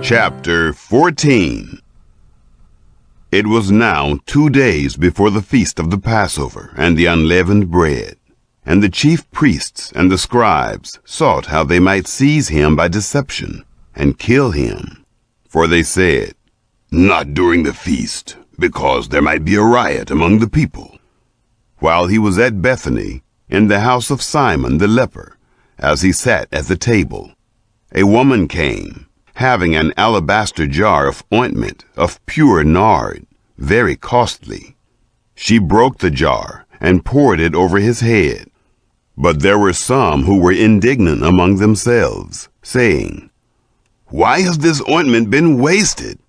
Chapter 14. It was now 2 days before the feast of the Passover and the unleavened bread, and the chief priests and the scribes sought how they might seize him by deception and kill him. For they said, "Not during the feast, because there might be a riot among the people." While he was at Bethany, in the house of Simon the leper, as he sat at the table, a woman came, having an alabaster jar of ointment of pure nard, very costly. She broke the jar and poured it over his head. But there were some who were indignant among themselves, saying, "Why has this ointment been wasted?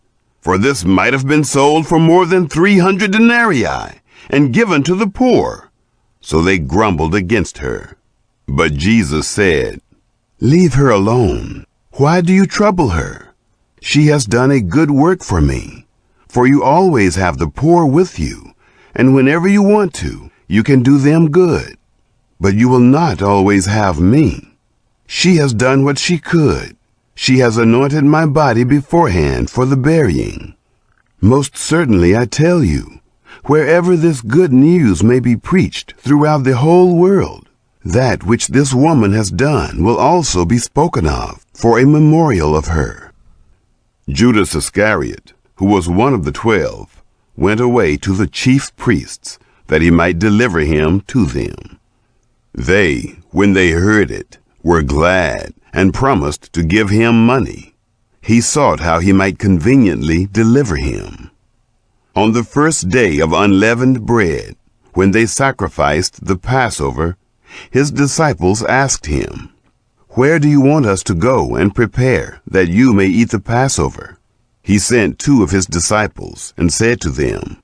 For this might have been sold for more than 300 denarii and given to the poor." So they grumbled against her. But Jesus said, "Leave her alone. Why do you trouble her? She has done a good work for me. For you always have the poor with you, and whenever you want to, you can do them good. But you will not always have me. She has done what she could. She has anointed my body beforehand for the burying. Most certainly I tell you, wherever this good news may be preached throughout the whole world, that which this woman has done will also be spoken of for a memorial of her." Judas Iscariot, who was one of the 12, went away to the chief priests, that he might deliver him to them. They, when they heard it, were glad and promised to give him money. He sought how he might conveniently deliver him. On the first day of unleavened bread, when they sacrificed the Passover, his disciples asked him, "Where do you want us to go and prepare that you may eat the Passover?" He sent 2 of his disciples and said to them,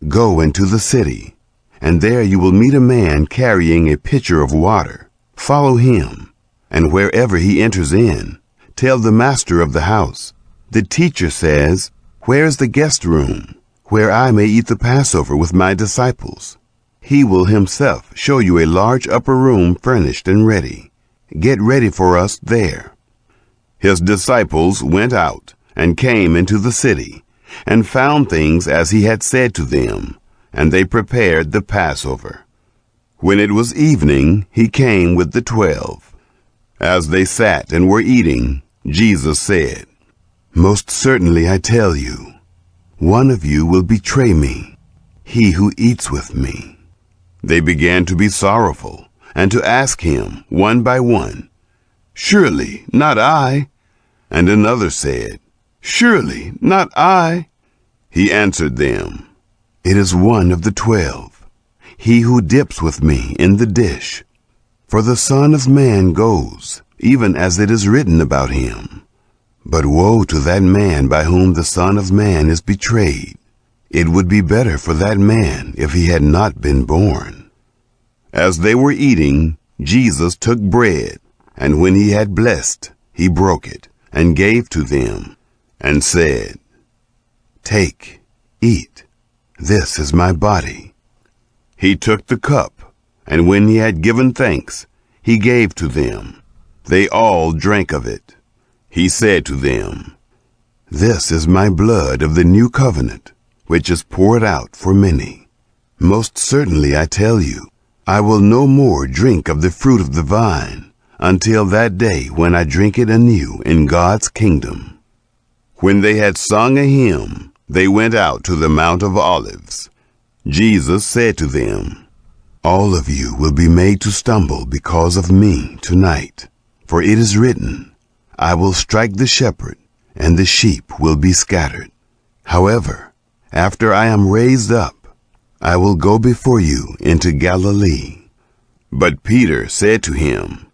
"Go into the city, and there you will meet a man carrying a pitcher of water. Follow him, and wherever he enters in, tell the master of the house, 'The teacher says, where is the guest room, where I may eat the Passover with my disciples?' He will himself show you a large upper room furnished and ready. Get ready for us there." His disciples went out and came into the city, and found things as he had said to them, and they prepared the Passover. When it was evening, he came with the 12. As they sat and were eating, Jesus said, "Most certainly I tell you, one of you will betray me, he who eats with me." They began to be sorrowful, and to ask him, one by one, "Surely not I?" And another said, "Surely not I?" He answered them, "It is one of the 12, he who dips with me in the dish. For the Son of Man goes, even as it is written about him. But woe to that man by whom the Son of Man is betrayed. It would be better for that man if he had not been born." As they were eating, Jesus took bread, and when he had blessed, he broke it, and gave to them, and said, "Take, eat, this is my body." He took the cup, and when he had given thanks, he gave to them. They all drank of it. He said to them, "This is my blood of the new covenant, which is poured out for many. Most certainly I tell you, I will no more drink of the fruit of the vine until that day when I drink it anew in God's kingdom." When they had sung a hymn, they went out to the Mount of Olives. Jesus said to them, "All of you will be made to stumble because of me tonight. For it is written, I will strike the shepherd, and the sheep will be scattered. However, after I am raised up, I will go before you into Galilee." But Peter said to him,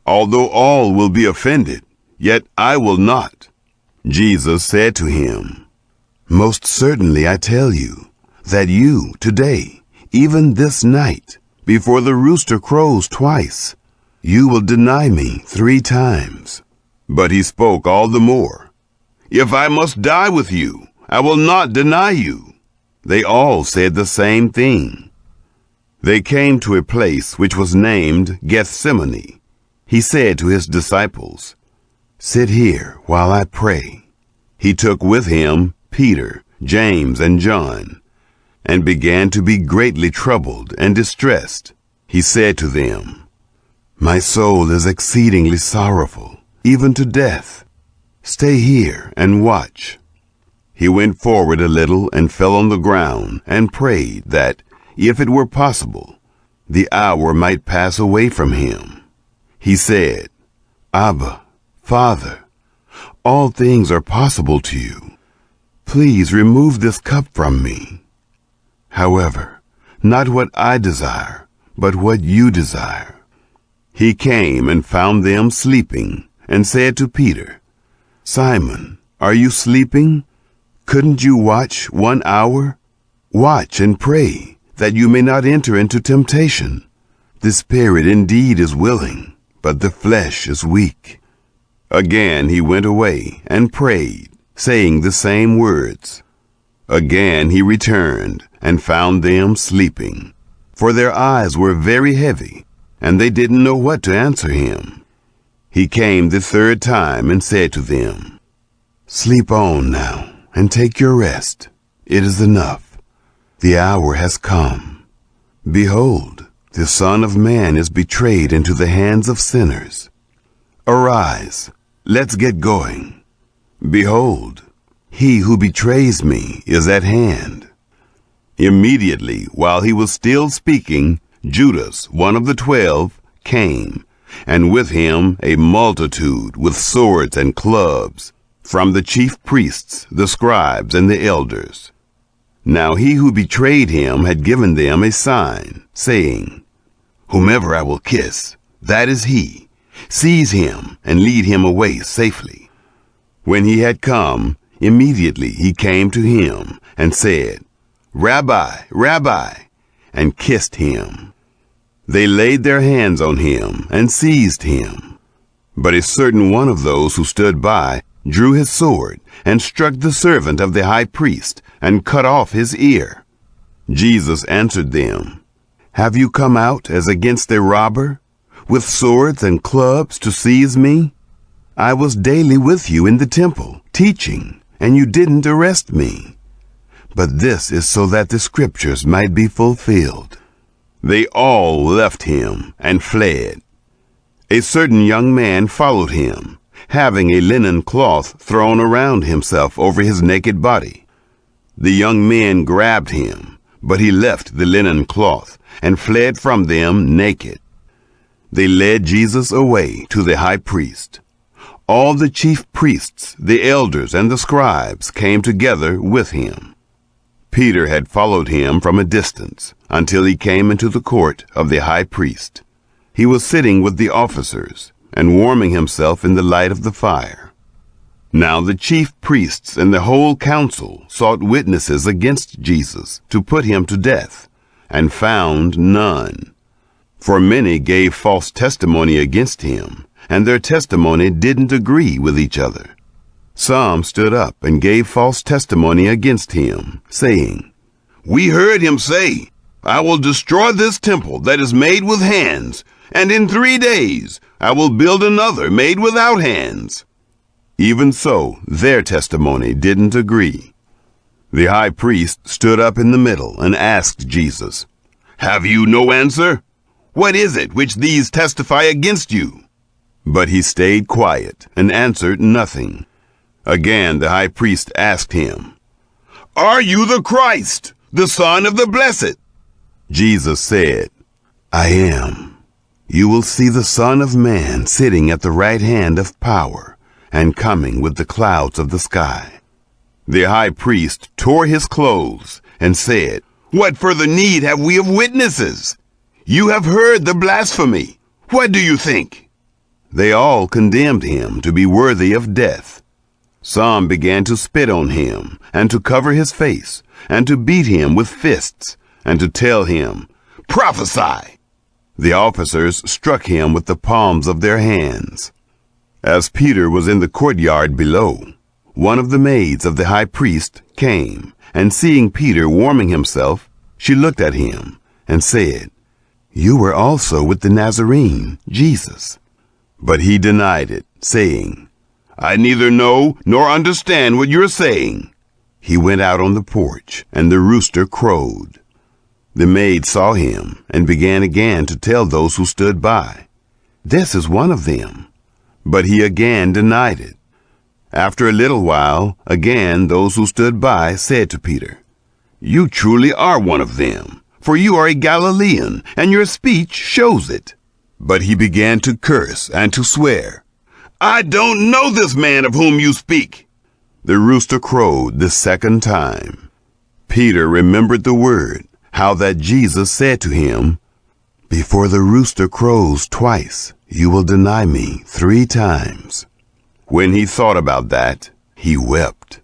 "Although all will be offended, yet I will not." Jesus said to him, "Most certainly I tell you, that you today, even this night, before the rooster crows twice, you will deny me 3 times. But he spoke all the more, "If I must die with you, I will not deny you." They all said the same thing. They came to a place which was named Gethsemane. He said to his disciples, "Sit here while I pray." he took with him Peter, James, and John, and began to be greatly troubled and distressed. He said to them, "My soul is exceedingly sorrowful, even to death. Stay here and watch." He went forward a little and fell on the ground and prayed that, if it were possible, the hour might pass away from him. He said, "Abba, Father, all things are possible to you. Please remove this cup from me. However, not what I desire, but what you desire." He came and found them sleeping, and said to Peter, "Simon, are you sleeping? Couldn't you watch 1 hour? Watch and pray, that you may not enter into temptation. The spirit indeed is willing, but the flesh is weak." Again he went away and prayed, saying the same words. Again he returned and found them sleeping, for their eyes were very heavy, and they didn't know what to answer him. He came the third time and said to them, "Sleep on now, and take your rest. It is enough. The hour has come. Behold, the Son of Man is betrayed into the hands of sinners. Arise, let's get going. Behold, he who betrays me is at hand." Immediately, while he was still speaking, Judas, one of the 12, came, and with him a multitude with swords and clubs, from the chief priests, the scribes, and the elders. Now he who betrayed him had given them a sign, saying, "Whomever I will kiss, that is he. Seize him and lead him away safely." When he had come, immediately he came to him and said, "Rabbi, Rabbi," and kissed him. They laid their hands on him and seized him. But a certain one of those who stood by drew his sword and struck the servant of the high priest and cut off his ear. Jesus answered them, "Have you come out as against a robber, with swords and clubs to seize me? I was daily with you in the temple, teaching, and you didn't arrest me. But this is so that the scriptures might be fulfilled." They all left him and fled. A certain young man followed him, having a linen cloth thrown around himself over his naked body. The young men grabbed him, but he left the linen cloth and fled from them naked. They led Jesus away to the high priest. All the chief priests, the elders, and the scribes came together with him. Peter had followed him from a distance until he came into the court of the high priest. He was sitting with the officers and warming himself in the light of the fire. Now the chief priests and the whole council sought witnesses against Jesus to put him to death, and found none. For many gave false testimony against him, and their testimony didn't agree with each other. Some stood up and gave false testimony against him, saying, "We heard him say, 'I will destroy this temple that is made with hands, and in 3 days I will build another made without hands.'" Even so, their testimony didn't agree. The high priest stood up in the middle and asked Jesus, "Have you no answer? What is it which these testify against you?" But he stayed quiet and answered nothing. Again the high priest asked him, "Are you the Christ, the Son of the Blessed?" Jesus said, "I am. You will see the Son of Man sitting at the right hand of power and coming with the clouds of the sky." The high priest tore his clothes and said, "What further need have we of witnesses? You have heard the blasphemy. What do you think?" They all condemned him to be worthy of death. Some began to spit on him, and to cover his face, and to beat him with fists, and to tell him, "Prophesy!" The officers struck him with the palms of their hands. As Peter was in the courtyard below, one of the maids of the high priest came, and seeing Peter warming himself, she looked at him and said, "You were also with the Nazarene, Jesus." But he denied it, saying, I neither know nor understand what you're saying." He went out on the porch, and the rooster crowed. The maid saw him and began again to tell those who stood by, "This is one of them." But he again denied it. After a little while, again those who stood by said to Peter, "You truly are one of them, for you are a Galilean, and your speech shows it." But he began to curse and to swear, "I don't know this man of whom you speak." The rooster crowed the second time. Peter remembered the word, how that Jesus said to him, "Before the rooster crows twice, you will deny me 3 times." When he thought about that, he wept.